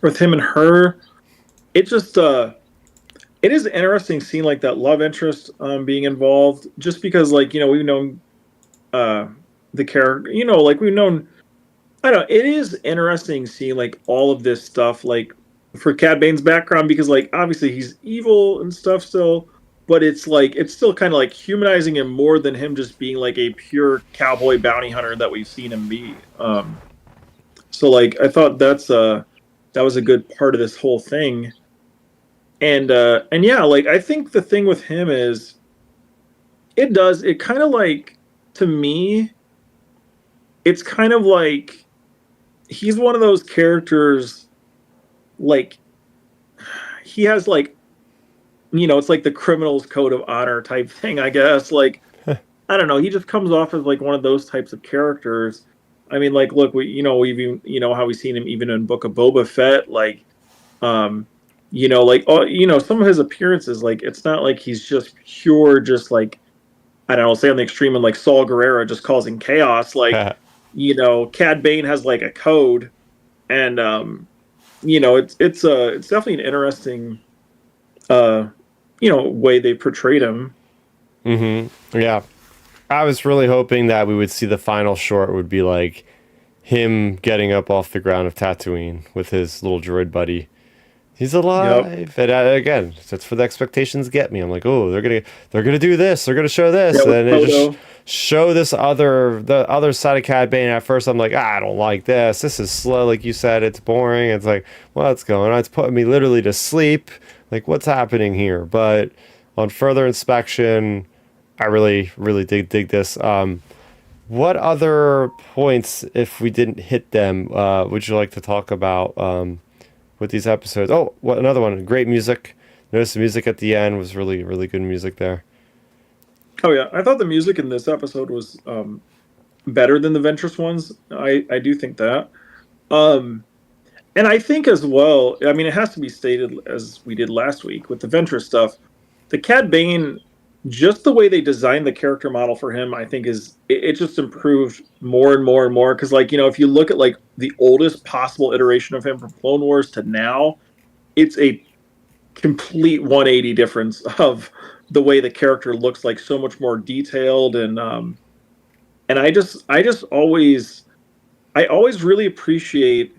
and her, it just it is interesting seeing like that love interest being involved, just because like we've known uh the character, like we've known. I don't know. It is interesting seeing like all of this stuff, like for Cad Bane's background, because like obviously he's evil and stuff still, but it's like it's still kind of like humanizing him more than him just being like a pure cowboy bounty hunter that we've seen him be. So like I thought that was a good part of this whole thing. And yeah, like I think the thing with him is it kind of like, to me, it's kind of like he's one of those characters, like he has like, it's like the criminal's code of honor type thing, I guess. Like, I don't know, he just comes off as like one of those types of characters. I mean, like, look, we've even, how we've seen him even in Book of Boba Fett, like, um, like, oh, some of his appearances, like, it's not like he's just pure, just like, I don't know, say on the extreme, and like Saul Guerrero just causing chaos. Like, Cad Bane has like a code, and it's definitely an interesting uh way they portrayed him. yeah, I was really hoping that we would see the final short would be like him getting up off the ground of Tatooine with his little droid buddy. He's Yep. alive, and again, that's for the expectations get me. I'm like, oh, they're gonna do this, they're gonna show this, Yeah, and with then they just Frodo. show the other side of Cad Bane. At first, I'm like, I don't like this. This is slow, like you said. It's boring. It's like, what's going on? It's putting me literally to sleep. Like, what's happening here? But on further inspection, I really, really dig this. What other points, if we didn't hit them, would you like to talk about? With these episodes. Oh, what another one? Great music. Notice the music at the end was really, really good music there. Oh yeah, I thought the music in this episode was better than the Ventress ones. I do think that. Um, and I think as well. I mean, it has to be stated, as we did last week with the Ventress stuff. The Cad Bane, just the way they designed the character model for him, I think it just improved more and more and more. Because like if you look at like the oldest possible iteration of him from Clone Wars to now, it's a complete 180 difference of the way the character looks, like so much more detailed. And I just always really appreciate.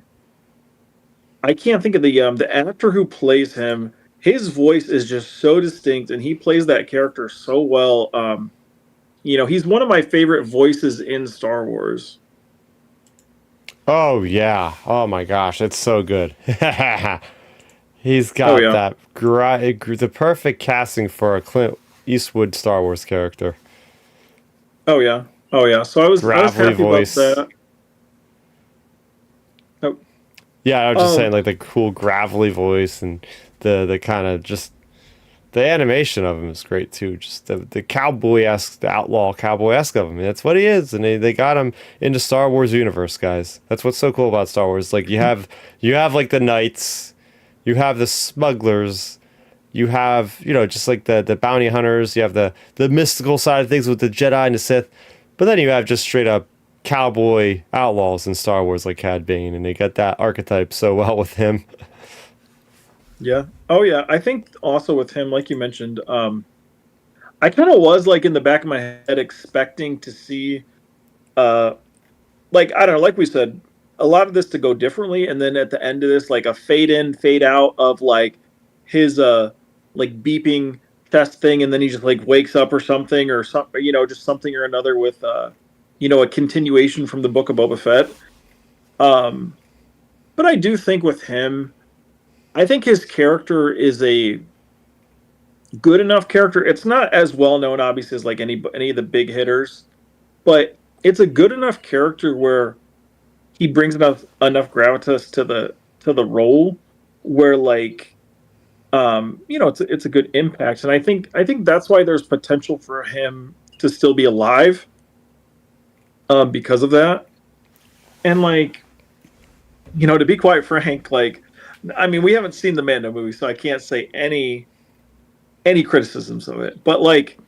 I can't think of the actor who plays him. His voice is just so distinct, and he plays that character so well. He's one of my favorite voices in Star Wars. Oh yeah. Oh my gosh, it's so good. He's Oh got yeah. that the perfect casting for a Clint Eastwood Star Wars character. Oh yeah. Oh yeah. So I was Gravelly happy about voice. that. Oh, Yeah, I was just saying um, like the cool gravelly voice and the kind of just the animation of him is great too. Just the cowboy esque, the outlaw cowboy esque of him. That's what he is, and they got him into Star Wars universe, guys. That's what's so cool about Star Wars. Like you have like the knights, you have the smugglers, you have just like the bounty hunters. You have the mystical side of things with the Jedi and the Sith, but then you have just straight up cowboy outlaws in Star Wars like Cad Bane, and they get that archetype so well with him. yeah. Oh yeah. I think also with him, like you mentioned, I kind of was like in the back of my head expecting to see, uh, like I don't know, like we said, a lot of this to go differently, and then at the end of this, like a fade in, fade out of like his like beeping chest thing, and then he just like wakes up or something, or something, just something or another with a continuation from the Book of Boba Fett. Um, but I do think with him, I think his character is a good enough character. It's not as well known, obviously, as like any of the big hitters, but it's a good enough character where he brings enough gravitas to the role where like it's a good impact. And I think that's why there's potential for him to still be alive. because of that. And like, to be quite frank, like, I mean, we haven't seen the Mando movie, so I can't say any criticisms of it. But like,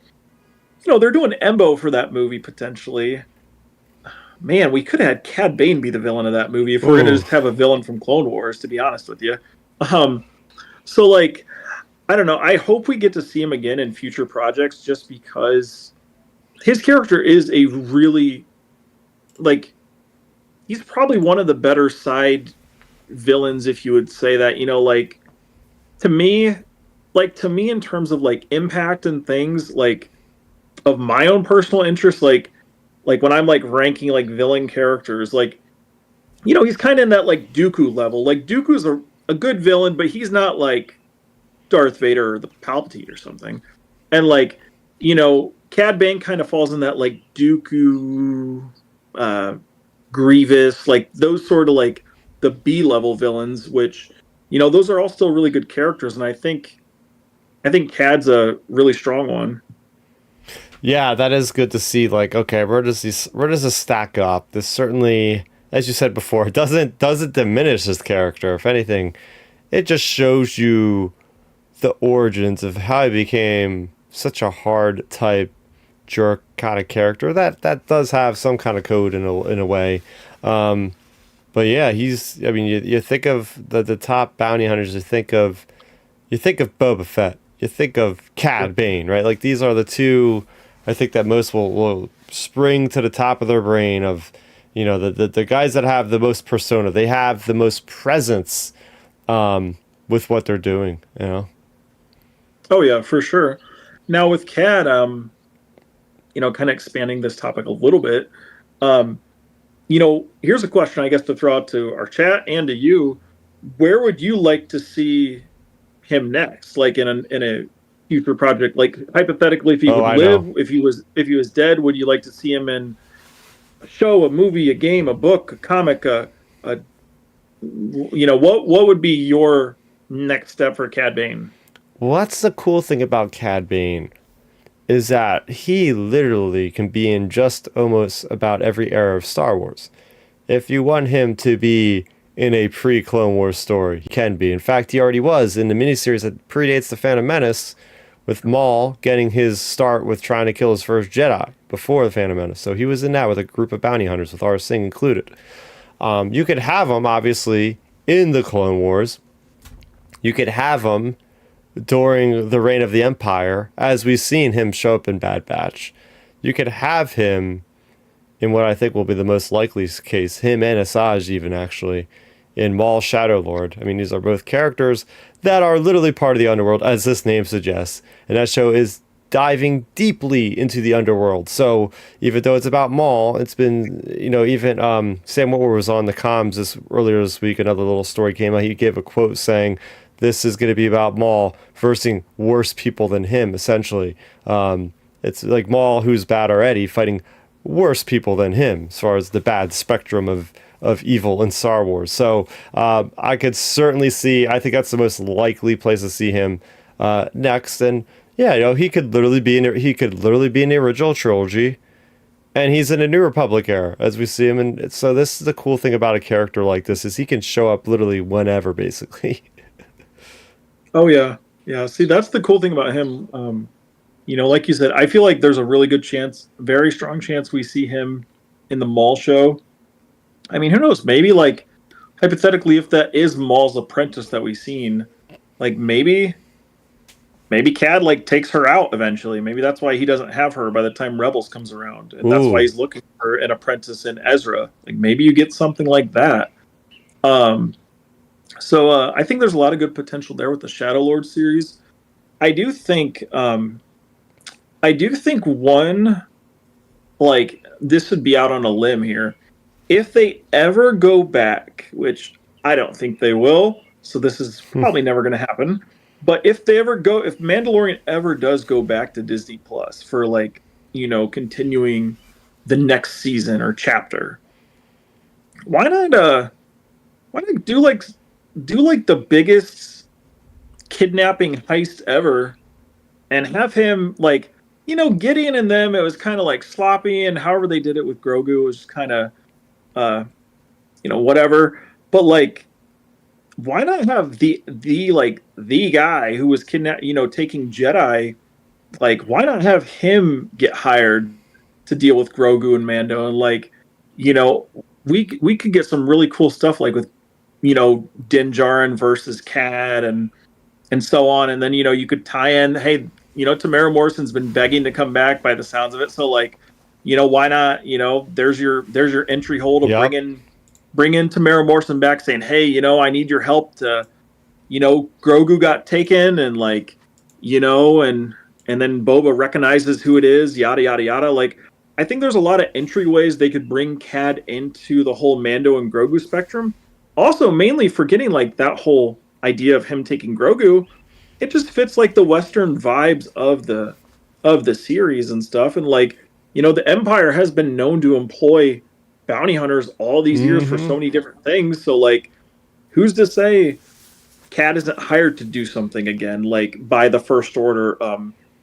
they're doing Embo for that movie potentially. Man, we could have had Cad Bane be the villain of that movie if we're gonna Ooh. just have a villain from Clone Wars. To be honest with you, um, so like, I don't know. I hope we get to see him again in future projects, just because his character is a really, like, he's probably one of the better side villains, if you would say that. Like, to me, in terms of like impact and things, like, of my own personal interest, like when I'm like ranking like villain characters, like, he's kind of in that like Dooku level. Like, Dooku's a good villain, but he's not like Darth Vader or the Palpatine or something. And like, Cad Bane kind of falls in that like Dooku, uh, Grievous, like those sort of like the B level villains, which, those are all still really good characters, and I think Cad's a really strong one. Yeah, that is good to see. Like, okay, where does this stack up? This certainly, as you said before, doesn't diminish his character. If anything, it just shows you the origins of how he became such a hard type jerk kind of character. That does have some kind of code in a way. But yeah, I mean, you think of the top bounty hunters. You think of Boba Fett. You think of Cad Bane, right? Like these are the two I think that most will spring to the top of their brain of, the guys that have the most persona. They have the most presence with what they're doing, you know? Oh yeah, for sure. Now with Cad, kind of expanding this topic a little bit, um, here's a question I guess to throw out to our chat and to you. Where would you like to see him next? Like in a future project? Like hypothetically, if he Oh, would I live, know. if he was dead, would you like to see him in a show, a movie, a game, a book, a comic, a what would be your next step for Cad Bane? What's the cool thing about Cad Bane is that he literally can be in just almost about every era of Star Wars. If you want him to be in a pre-Clone Wars story, he can be. In fact, he already was in the miniseries that predates the Phantom Menace, with Maul getting his start with trying to kill his first Jedi before the Phantom Menace. So he was in that with a group of bounty hunters, with R. Singh included. You could have him obviously in the Clone Wars. You could have him during the reign of the Empire, as we've seen him show up in Bad Batch. You could have him in what I think will be the most likely case, him and Asajj even actually, in Maul Shadow Lord. I mean, these are both characters that are literally part of the Underworld, as this name suggests. And that show is diving deeply into the Underworld. So even though it's about Maul, it's been, even Sam Witwer was on the comms earlier this week. Another little story came out. He gave a quote saying, "This is going to be about Maul versing worse people than him, essentially." It's like Maul, who's bad already, fighting worse people than him as far as the bad spectrum of evil in Star Wars. So I could certainly see. I think that's the most likely place to see him next. And yeah, he could literally be in the original trilogy, and he's in a New Republic era as we see him. And so this is the cool thing about a character like this is he can show up literally whenever, basically. Oh yeah, yeah. See, that's the cool thing about him. Like you said, I feel like there's a really good chance, very strong chance, we see him in the Maul show. I mean, who knows? Maybe like hypothetically, if that is Maul's apprentice that we've seen, like maybe Cad like takes her out eventually. Maybe that's why he doesn't have her by the time Rebels comes around, and that's why Ooh. he's looking for an apprentice in Ezra. Like maybe you get something like that. Um, so I think there's a lot of good potential there with the Shadow Lord series. I do think one, like, this would be out on a limb here. If they ever go back, which I don't think they will, so this is probably never going to happen. But if Mandalorian ever does go back to Disney Plus for like, continuing the next season or chapter, why not why not do like the biggest kidnapping heist ever and have him like Gideon and them, it was kind of like sloppy, and however they did it with Grogu was kind of, uh, whatever. But like, why not have the guy who was kidnapped, taking Jedi? Like, why not have him get hired to deal with Grogu and Mando? And like, you know, we could get some really cool stuff like with Din Djarin versus Cad and so on. And then you could tie in, hey, Tamara Morrison's been begging to come back by the sounds of it. So like, why not? There's your entry hole to bring Yep. in Tamara Morrison back, saying, hey, I need your help to, Grogu got taken, and like, and then Boba recognizes who it is, yada yada yada. Like, I think there's a lot of entryways they could bring Cad into the whole Mando and Grogu spectrum. Also, mainly forgetting like that whole idea of him taking Grogu, it just fits like the Western vibes of the series and stuff. And like, the Empire has been known to employ bounty hunters all these years for Mm-hmm. so many different things. So like, who's to say Cad isn't hired to do something again, like by the First Order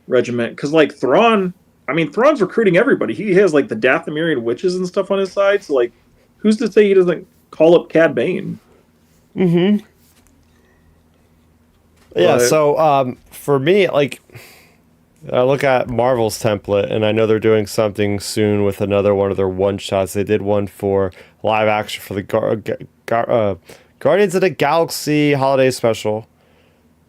regiment? Because like Thrawn, I mean, Thrawn's recruiting everybody. He has like the Dathomirian witches and stuff on his side. So like, who's to say he doesn't call up Cad Bane? Mm-hmm. Yeah, But so for me, like I look at Marvel's template, and I know they're doing something soon with another one of their one shots. They did one for live action for the Guardians of the Galaxy holiday special.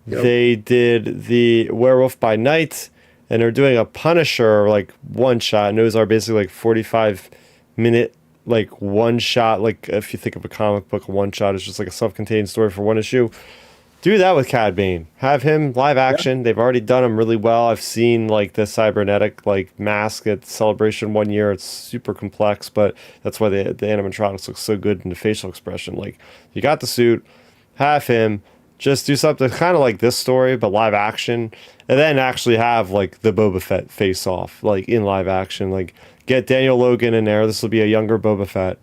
yep, They did the Werewolf by Night, and they're doing a Punisher like one shot, and those are basically like 45-minute like one shot. Like if you think of a comic book, a one shot is just like a self-contained story for one issue. Do that with Cad Bane. Have him live yeah, action. They've already done him really well. I've seen like the cybernetic like mask at Celebration one year. It's super complex, but that's why the animatronics look so good in the facial expression. Like you got the suit, have him just do something kind of like this story, but live action, and then actually have like the Boba Fett face off like in live action. Like get Daniel Logan in there. This will be a younger Boba Fett,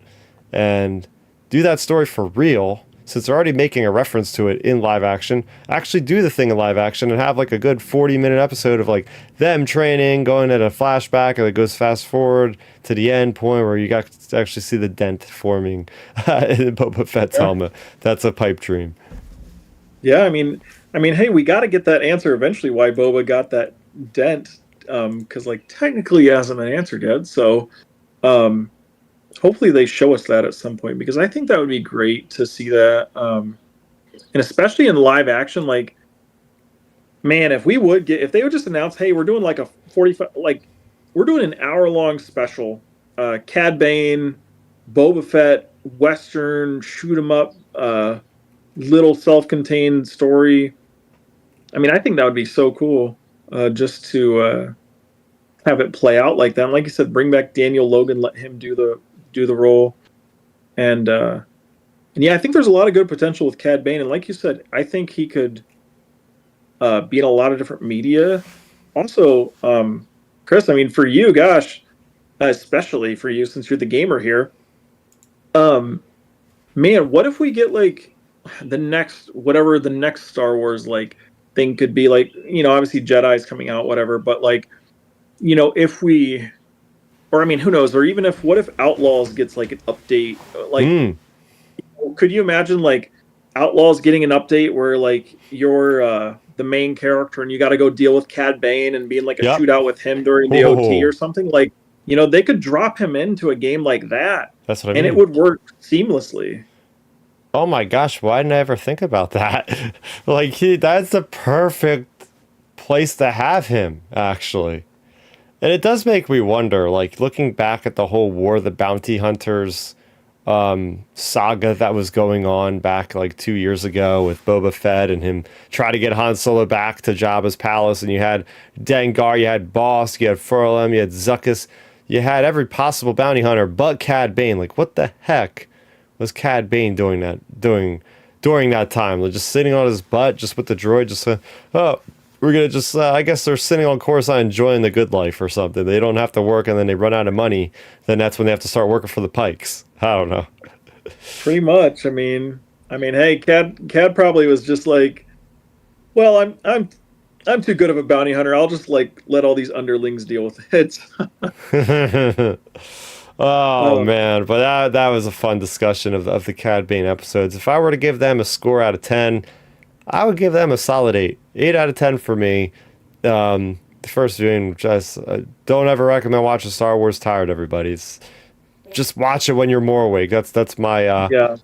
and do that story for real since they're already making a reference to it in live action. Actually do the thing in live action and have like a good 40-minute episode of like them training, going at a flashback, and it goes fast forward to the end point where you got to actually see the dent forming in Boba Fett's yeah. helmet. That's a pipe dream. Yeah, I mean, hey, we got to get that answer eventually. Why Boba got that dent? Because like technically it hasn't been answered yet. So, um, hopefully they show us that at some point, because I think that would be great to see that. And especially in live action, like, man, if they would just announce, hey, we're doing like a 45, like we're doing an hour long special, Cad Bane, Boba Fett, Western shoot 'em up, little self contained story. I mean, I think that would be so cool, just to have it play out like that. And like you said, bring back Daniel Logan, let him do the role, and yeah, I think there's a lot of good potential with Cad Bane. And like you said, I think he could be in a lot of different media. Also, Chris, I mean, for you, gosh, especially for you since you're the gamer here, um, man, what if we get like the next whatever the next Star Wars like thing could be, like, obviously Jedi's coming out, whatever, but like, if we, or I mean, who knows, or even if, what if Outlaws gets like an update, like, Mm. could you imagine like Outlaws getting an update where like you're the main character and you got to go deal with Cad Bane and being like a Yep. shootout with him during the OT Oh, or something? Like, they could drop him into a game like that that's what I and it mean. would work seamlessly. Oh my gosh, why didn't I ever think about that? Like that's the perfect place to have him, actually. And it does make me wonder, like looking back at the whole War of the Bounty Hunters saga that was going on back like 2 years ago with Boba Fett and him trying to get Han Solo back to Jabba's palace, and you had Dengar, you had Boss, you had Furlem, you had Zuckuss, you had every possible bounty hunter but Cad Bane. Like, what the heck was Cad Bane doing during that time? Like, just sitting on his butt, just with the droid, just oh, we're gonna just I guess they're sitting on Coruscant enjoying the good life or something. They don't have to work, and then they run out of money. Then that's when they have to start working for the Pikes. I don't know. Pretty much. I mean, hey, Cad probably was just like, well, I'm I'm too good of a bounty hunter. I'll just like let all these underlings deal with it. Oh um, man, but that was a fun discussion of the Cad Bane episodes. If I were to give them a score out of 10, I would give them a solid 8. 8 out of 10 for me. The first viewing, just don't ever recommend watching Star Wars tired, everybody. Just watch it when you're more awake. That's my yeah.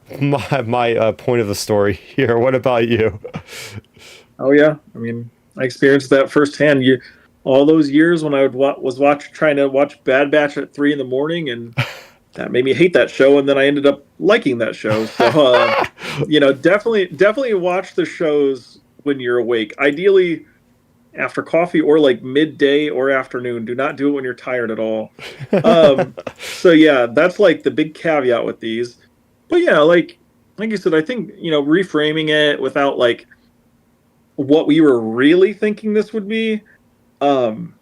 my point of the story here. What about you? Oh yeah. I mean, I experienced that firsthand. You, all those years when I was trying to watch Bad Batch at 3 in the morning, and that made me hate that show. And then I ended up liking that show. So, definitely watch the shows when you're awake. Ideally, after coffee or like midday or afternoon. Do not do it when you're tired at all. So yeah, that's like the big caveat with these. But yeah, like you said, I think reframing it without like what we were really thinking this would be, um,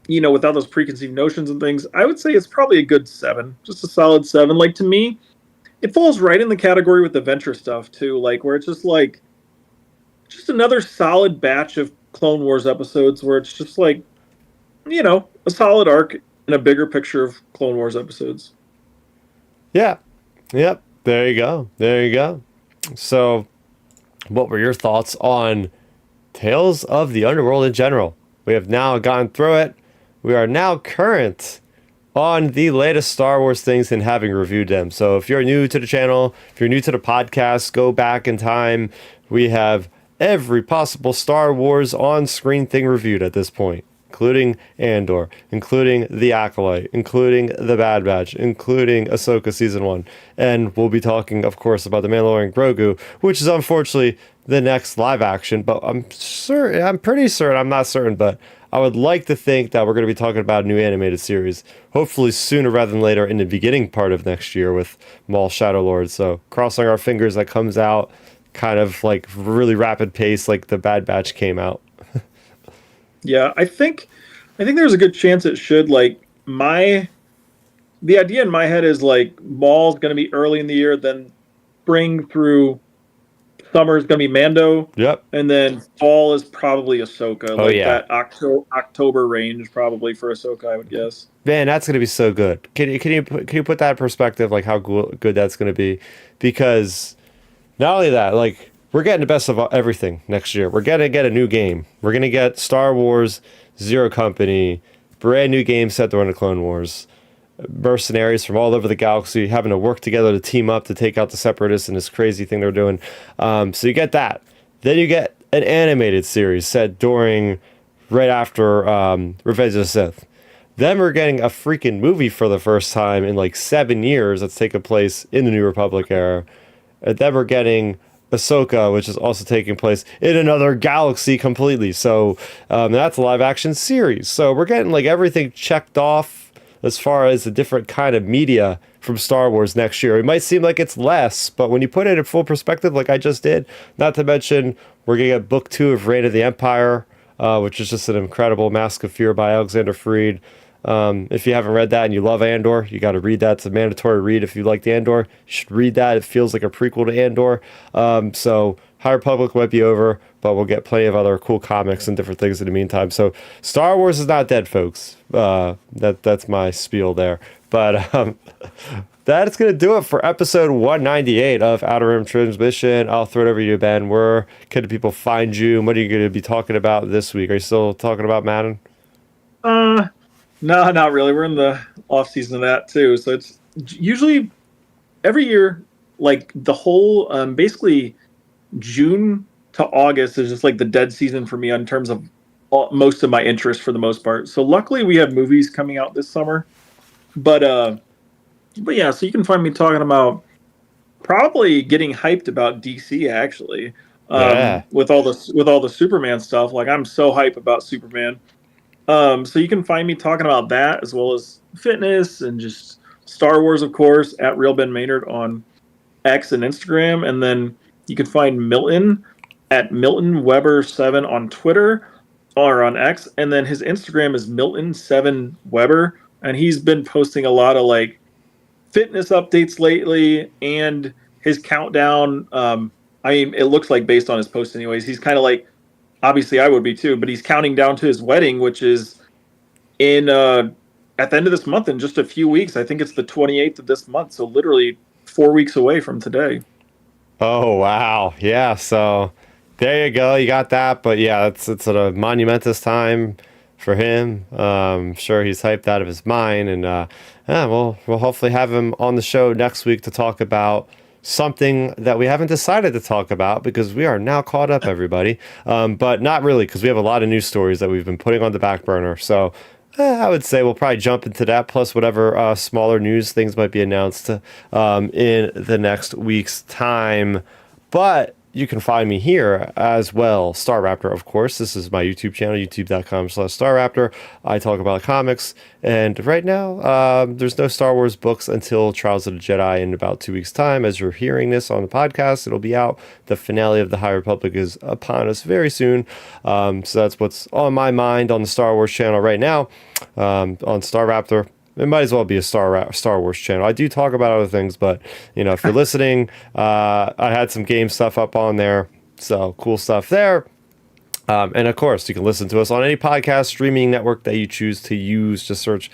without those preconceived notions and things, I would say it's probably a good 7, just a solid 7. Like to me, it falls right in the category with the venture stuff too, like where it's just like just another solid batch of Clone Wars episodes where it's just like a solid arc in a bigger picture of Clone Wars episodes. Yeah. Yep. There you go. There you go. So, what were your thoughts on Tales of the Underworld in general? We have now gone through it. We are now current on the latest Star Wars things and having reviewed them. So if you're new to the channel, if you're new to the podcast, go back in time. We have every possible Star Wars on-screen thing reviewed at this point, including Andor, including The Acolyte, including The Bad Batch, including Ahsoka Season 1. And we'll be talking, of course, about The Mandalorian Grogu, which is unfortunately the next live action, but I'm pretty certain, I'm not certain, but I would like to think that we're going to be talking about a new animated series, hopefully sooner rather than later in the beginning part of next year with Maul Shadow Lord. So crossing our fingers that comes out kind of like really rapid pace, like the Bad Batch came out. Yeah, I think there's a good chance it should. Like the idea in my head is like Maul's going to be early in the year, then spring through summer is going to be Mando, Yep. and then fall is probably Ahsoka, Oh like yeah. that October range probably for Ahsoka, I would guess. Man, that's gonna be so good. Can you put that in perspective, like how good that's gonna be? Because not only that, like we're getting the best of everything next year. We're gonna get a new game. We're gonna get Star Wars Zero Company, brand new game set during the Clone Wars. Mercenaries from all over the galaxy having to work together to team up to take out the Separatists and this crazy thing they're doing. So you get that. Then you get an animated series set right after Revenge of the Sith. Then we're getting a freaking movie for the first time in like 7 years that's taking place in the New Republic era. And then we're getting Ahsoka, which is also taking place in another galaxy completely. So that's a live action series. So we're getting like everything checked off as far as the different kind of media from Star Wars next year. It might seem like it's less, but when you put it in full perspective, like I just did, not to mention we're gonna get book 2 of Reign of the Empire, which is just an incredible Mask of Fear by Alexander Freed. If you haven't read that and you love Andor, you got to read that. It's a mandatory read. If you liked Andor, you should read that. It feels like a prequel to Andor. So High Republic might be over, but we'll get plenty of other cool comics and different things in the meantime. So Star Wars is not dead, folks. That's my spiel there. But that's going to do it for episode 198 of Outer Rim Transmission. I'll throw it over to you, Ben. Where can people find you? What are you going to be talking about this week? Are you still talking about Madden? Uh, no, not really. We're in the off season of that too, so it's usually every year, like the whole basically June to August is just like the dead season for me in terms of most of my interest for the most part. So luckily we have movies coming out this summer, but uh, but yeah, so you can find me talking about probably getting hyped about DC actually. Yeah. With all the Superman stuff, like I'm so hype about Superman. So you can find me talking about that as well as fitness and just Star Wars, of course, at Real Ben Maynard on X and Instagram, and then you can find Milton at Milton Weber 7 on Twitter or on X, and then his Instagram is Milton7Weber, and he's been posting a lot of like fitness updates lately and his countdown. I mean, it looks like based on his post, anyways. He's kind of like obviously I would be too, but he's counting down to his wedding, which is in at the end of this month in just a few weeks. I think it's the 28th of this month, so literally 4 weeks away from today. Oh wow, yeah. So there you go, you got that. But yeah, it's a monumentous time for him. Sure, he's hyped out of his mind, and yeah, we'll hopefully have him on the show next week to talk about something that we haven't decided to talk about because we are now caught up, everybody. But not really, because we have a lot of news stories that we've been putting on the back burner. So I would say we'll probably jump into that, plus whatever smaller news things might be announced in the next week's time. But you can find me here as well, Starrapter, of course. This is my YouTube channel, youtube.com/Starrapter. I talk about comics, and right now there's no Star Wars books until Trials of the Jedi in about 2 weeks' time. As you're hearing this on the podcast, it'll be out. The finale of the High Republic is upon us very soon. So that's what's on my mind on the Star Wars channel right now, on Starrapter. It might as well be a Star Wars channel. I do talk about other things, but if you're listening, I had some game stuff up on there, so cool stuff there. And of course, you can listen to us on any podcast streaming network that you choose to use. Just search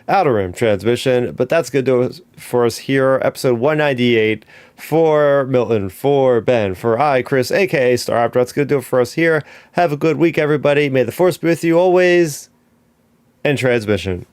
Outer Rim Transmission. But that's good for us here, episode 198. For Milton, for Ben, for Chris, aka Starrapter. That's good to do it for us here. Have a good week, everybody. May the Force be with you always. And transmission.